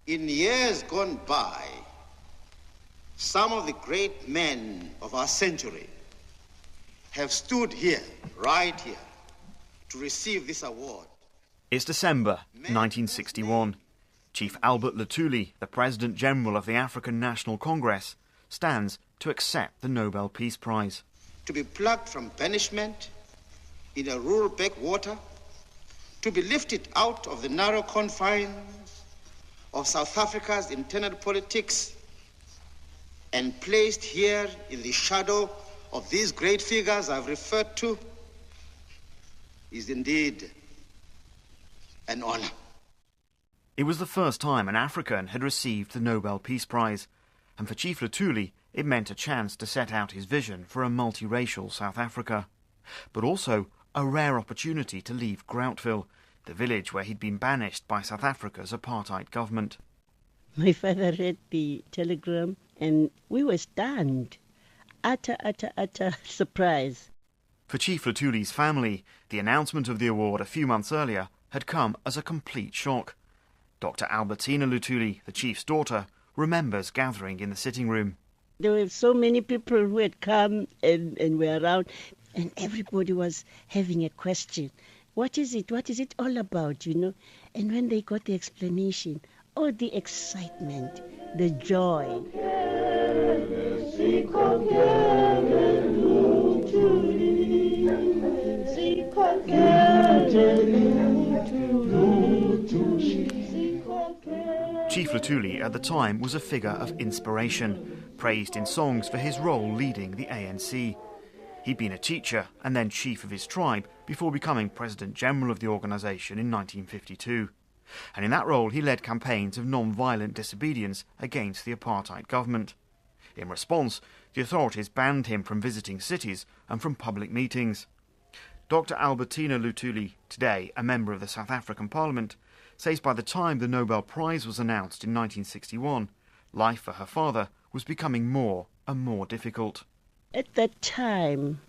In years gone by, some of the great men of our century have stood here, right here, to receive this award. It's December 1961. Chief Albert Luthuli, the President General of the African National Congress, stands to accept the Nobel Peace Prize. To be plucked from banishment in a rural backwater, to be lifted out of the narrow confines of South Africa's internal politics and placed here in the shadow of these great figures I've referred to is indeed an honor. It was the first time an African had received the Nobel Peace Prize, and for Chief Luthuli it meant a chance to set out his vision for a multiracial South Africa, but also a rare opportunity to leave Groutville, the village where he'd been banished by South Africa's apartheid government. My father read the telegram and we were stunned. Utter surprise. For Chief Luthuli's family, the announcement of the award a few months earlier had come as a complete shock. Dr. Albertina Luthuli, the chief's daughter, remembers gathering in the sitting room. There were so many people who had come and were around, and everybody was having a question. What is it? What is it all about, you know? And when they got the explanation, oh, the excitement, the joy. Chief Luthuli at the time was a figure of inspiration, praised in songs for his role leading the ANC. He'd been a teacher and then chief of his tribe before becoming President General of the organisation in 1952. And in that role he led campaigns of non-violent disobedience against the apartheid government. In response, the authorities banned him from visiting cities and from public meetings. Dr. Albertina Luthuli, today a member of the South African Parliament, says by the time the Nobel Prize was announced in 1961, life for her father was becoming more and more difficult. At that time,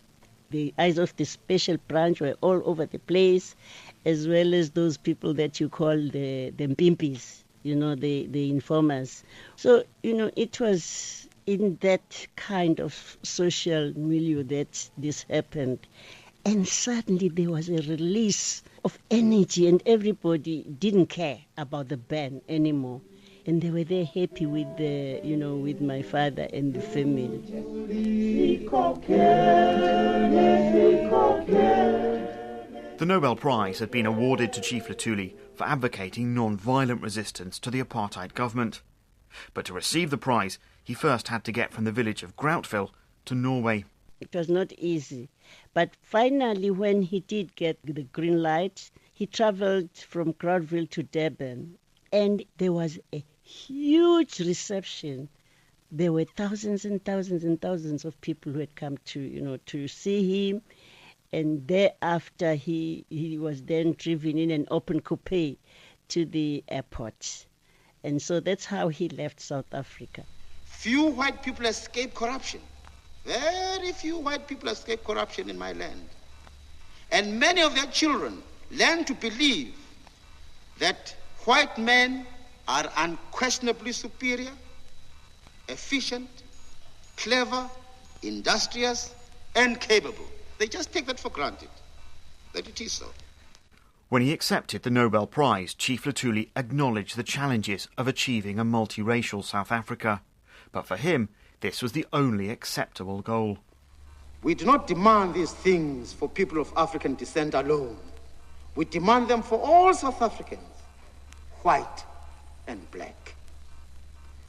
the eyes of the special branch were all over the place, as well as those people that you call the mpimpis, you know, the informers. So, you know, it was in that kind of social milieu that this happened. And suddenly there was a release of energy and everybody didn't care about the ban anymore. And they were there happy with with my father and the family. The Nobel Prize had been awarded to Chief Luthuli for advocating non-violent resistance to the apartheid government. But to receive the prize, he first had to get from the village of Groutville to Norway. It was not easy. But finally, when he did get the green light, he travelled from Groutville to Durban. And there was a huge reception. There were thousands and thousands and thousands of people who had come to see him. And thereafter, he was then driven in an open coupe to the airport. And so that's how he left South Africa. Few white people escape corruption. Very few white people escape corruption in my land. And many of their children learn to believe that white men are unquestionably superior, efficient, clever, industrious, and capable. They just take that for granted, that it is so. When he accepted the Nobel Prize, Chief Luthuli acknowledged the challenges of achieving a multiracial South Africa. But for him, this was the only acceptable goal. We do not demand these things for people of African descent alone. We demand them for all South Africans, white and black.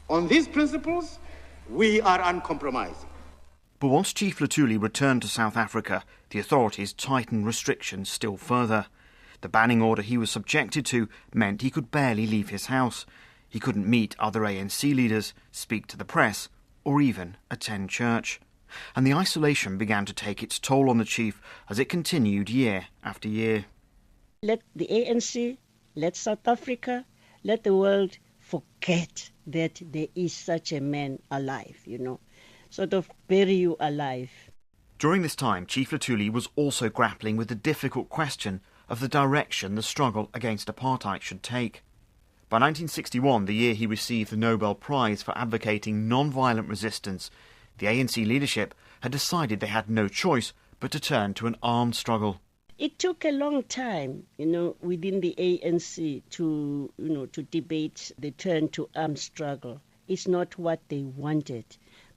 On these principles, we are uncompromising. But once Chief Luthuli returned to South Africa, the authorities tightened restrictions still further. The banning order he was subjected to meant he could barely leave his house. He couldn't meet other ANC leaders, speak to the press, or even attend church. And the isolation began to take its toll on the chief as it continued year after year. Let the ANC, let South Africa, let the world forget that there is such a man alive, sort of bury you alive. During this time, Chief Luthuli was also grappling with the difficult question of the direction the struggle against apartheid should take. By 1961, the year he received the Nobel Prize for advocating non-violent resistance, the ANC leadership had decided they had no choice but to turn to an armed struggle. It took a long time, within the ANC to debate the turn to armed struggle. It's not what they wanted.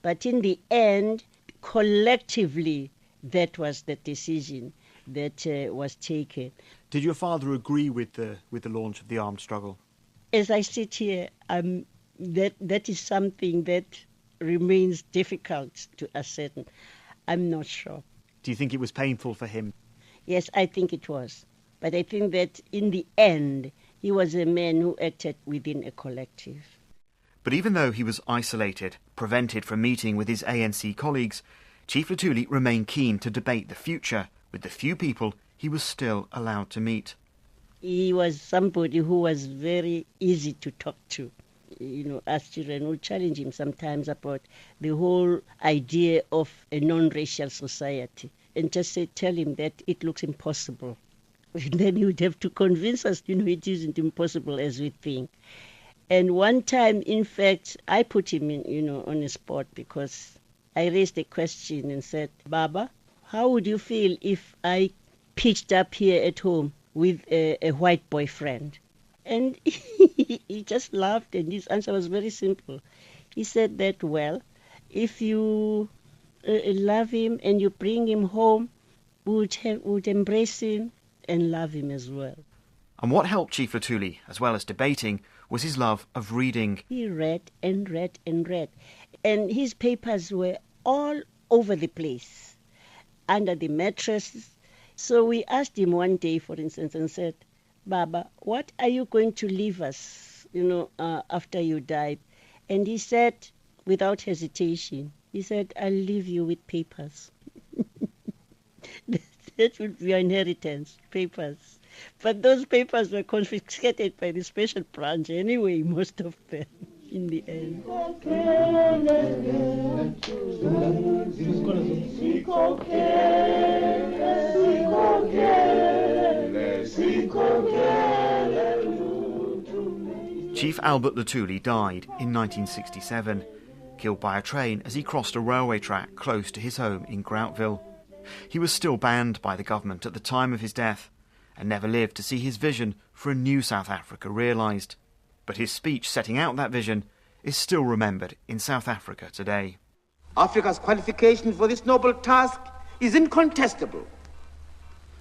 But in the end, collectively, that was the decision that was taken. Did your father agree with the launch of the armed struggle? As I sit here, that is something that remains difficult to ascertain. I'm not sure. Do you think it was painful for him? Yes, I think it was. But I think that in the end, he was a man who acted within a collective. But even though he was isolated, prevented from meeting with his ANC colleagues, Chief Luthuli remained keen to debate the future with the few people he was still allowed to meet. He was somebody who was very easy to talk to. Us children would challenge him sometimes about the whole idea of a non-racial society and just tell him that it looks impossible. And then he would have to convince us, it isn't impossible as we think. And one time, in fact, I put him in, on a spot because I raised a question and said, Baba, how would you feel if I pitched up here at home with a white boyfriend? And he just laughed, and his answer was very simple. He said that, well, if you love him and you bring him home, would embrace him and love him as well. And what helped Chief Luthuli, as well as debating, was his love of reading. He read and read and read. And his papers were all over the place, under the mattress. So we asked him one day, for instance, and said, Baba, what are you going to leave us, after you die? And he said, without hesitation, he said, I'll leave you with papers. That would be your inheritance, papers. But those papers were confiscated by the special branch anyway, most of them, in the end. Chief Albert Luthuli died in 1967, killed by a train as he crossed a railway track close to his home in Groutville. He was still banned by the government at the time of his death and never lived to see his vision for a new South Africa realised. But his speech setting out that vision is still remembered in South Africa today. Africa's qualification for this noble task is incontestable.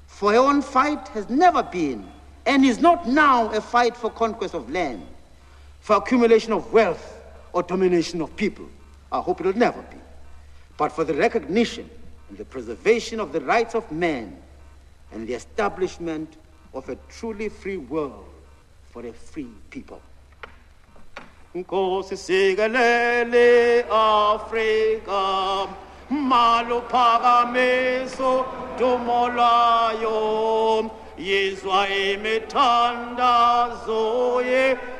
For her own fight has never been and is not now a fight for conquest of land, for accumulation of wealth or domination of people. I hope it will never be. But for the recognition and the preservation of the rights of man and the establishment of a truly free world for a free people. Nkosi sikelele Afrika malo phakamiso dumo lwayo yizwa imithandazo yethu.